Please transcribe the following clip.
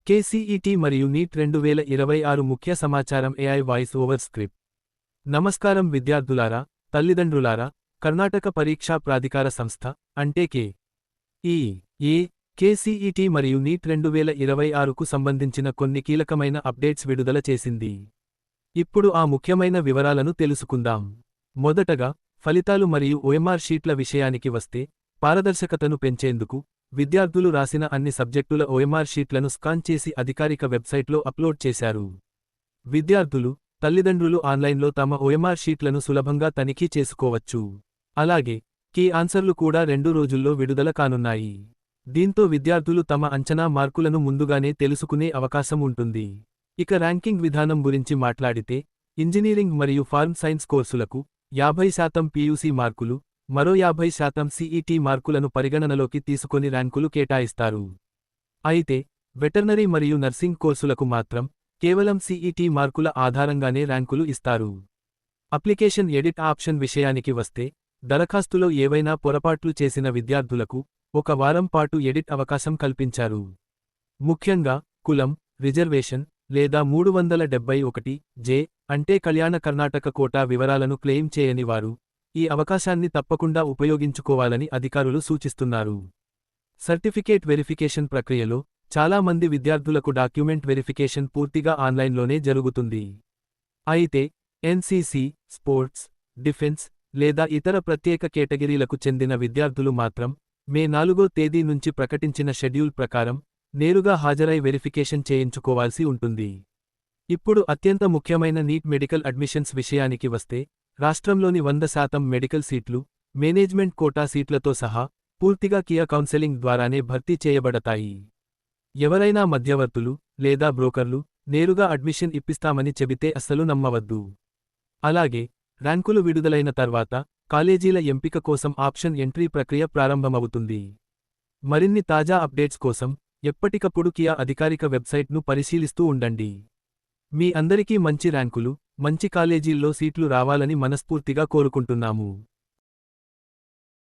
కేసీఈటీ మరియు నీట్ 2026 ముఖ్య సమాచారం ఏఐ వాయిస్ ఓవర్ స్క్రిప్ట్. నమస్కారం విద్యార్థులారా, తల్లిదండ్రులారా. కర్ణాటక పరీక్షా ప్రాధికార సంస్థ అంటే కే కేసీఈటీ మరియు నీట్ 2026కు సంబంధించిన కొన్ని కీలకమైన అప్డేట్స్ విడుదల చేసింది. ఇప్పుడు ఆ ముఖ్యమైన వివరాలను తెలుసుకుందాం. మొదటగా, ఫలితాలు మరియు ఓఎంఆర్ షీట్ల విషయానికి వస్తే, పారదర్శకతను పెంచేందుకు విద్యార్థులు రాసిన అన్ని సబ్జెక్టుల ఓఎంఆర్ షీట్లను స్కాన్ చేసి అధికారిక వెబ్సైట్లో అప్లోడ్ చేశారు. విద్యార్థులు, తల్లిదండ్రులు ఆన్లైన్లో తమ ఓఎంఆర్ షీట్లను సులభంగా తనిఖీ చేసుకోవచ్చు. అలాగే, కీ ఆన్సర్లు కూడా 2 రోజుల్లో విడుదల కానున్నాయి. దీంతో విద్యార్థులు తమ అంచనా మార్కులను ముందుగానే తెలుసుకునే అవకాశం ఉంటుంది. ఇక ర్యాంకింగ్ విధానం గురించి మాట్లాడితే, ఇంజనీరింగ్ మరియు ఫార్మ్ సైన్స్ కోర్సులకు 50% పీయూసీ మార్కులు, మరో 50% సీఈటీ మార్కులను పరిగణనలోకి తీసుకొని ర్యాంకులు కేటాయిస్తారు. అయితే, వెటర్నరీ మరియు నర్సింగ్ కోర్సులకు మాత్రం కేవలం సీఈటీ మార్కుల ఆధారంగానే ర్యాంకులు ఇస్తారు. అప్లికేషన్ ఎడిట్ ఆప్షన్ విషయానికి వస్తే, దరఖాస్తులో ఏవైనా పొరపాట్లు చేసిన విద్యార్థులకు 1 వారం పాటు ఎడిట్ అవకాశం కల్పించారు. ముఖ్యంగా, కులం, రిజర్వేషన్ లేదా 371(జే) అంటే కళ్యాణ కర్ణాటక కోటా వివరాలను క్లెయిమ్ చేయని వారు ఈ అవకాశాన్ని తప్పకుండా ఉపయోగించుకోవాలని అధికారులు సూచిస్తున్నారు. సర్టిఫికేట్ వెరిఫికేషన్ ప్రక్రియలో చాలా మంది విద్యార్థులకు డాక్యుమెంట్ వెరిఫికేషన్ పూర్తిగా ఆన్లైన్లోనే జరుగుతుంది. అయితే, ఎన్సీసీ, స్పోర్ట్స్, డిఫెన్స్ లేదా ఇతర ప్రత్యేక కేటగిరీలకు చెందిన విద్యార్థులు మాత్రం మే 4వ తేదీ నుంచి ప్రకటించిన షెడ్యూల్ ప్రకారం నేరుగా హాజరై వెరిఫికేషన్ చేయించుకోవాల్సి ఉంటుంది. ఇప్పుడు అత్యంత ముఖ్యమైన నీట్ మెడికల్ అడ్మిషన్స్ విషయానికి వస్తే, రాష్ట్రంలోని 100% మెడికల్ సీట్లు, మేనేజ్మెంట్ కోటా సీట్లతో సహా పూర్తిగా కియా కౌన్సెలింగ్ ద్వారానే భర్తీ చేయబడతాయి. ఎవరైనా మధ్యవర్తులు లేదా బ్రోకర్లు నేరుగా అడ్మిషన్ ఇప్పిస్తామని చెబితే అస్సలు నమ్మవద్దు. అలాగే, ర్యాంకులు విడుదలైన తర్వాత కాలేజీల ఎంపిక కోసం ఆప్షన్ ఎంట్రీ ప్రక్రియ ప్రారంభమవుతుంది. మరిన్ని తాజా అప్డేట్స్ కోసం ఎప్పటికప్పుడు కియా అధికారిక వెబ్సైట్ను పరిశీలిస్తూ ఉండండి. మీ అందరికీ మంచి ర్యాంకులు, మంచి కాలేజీల్లో సీట్లు రావాలని మనస్ఫూర్తిగా కోరుకుంటున్నాము.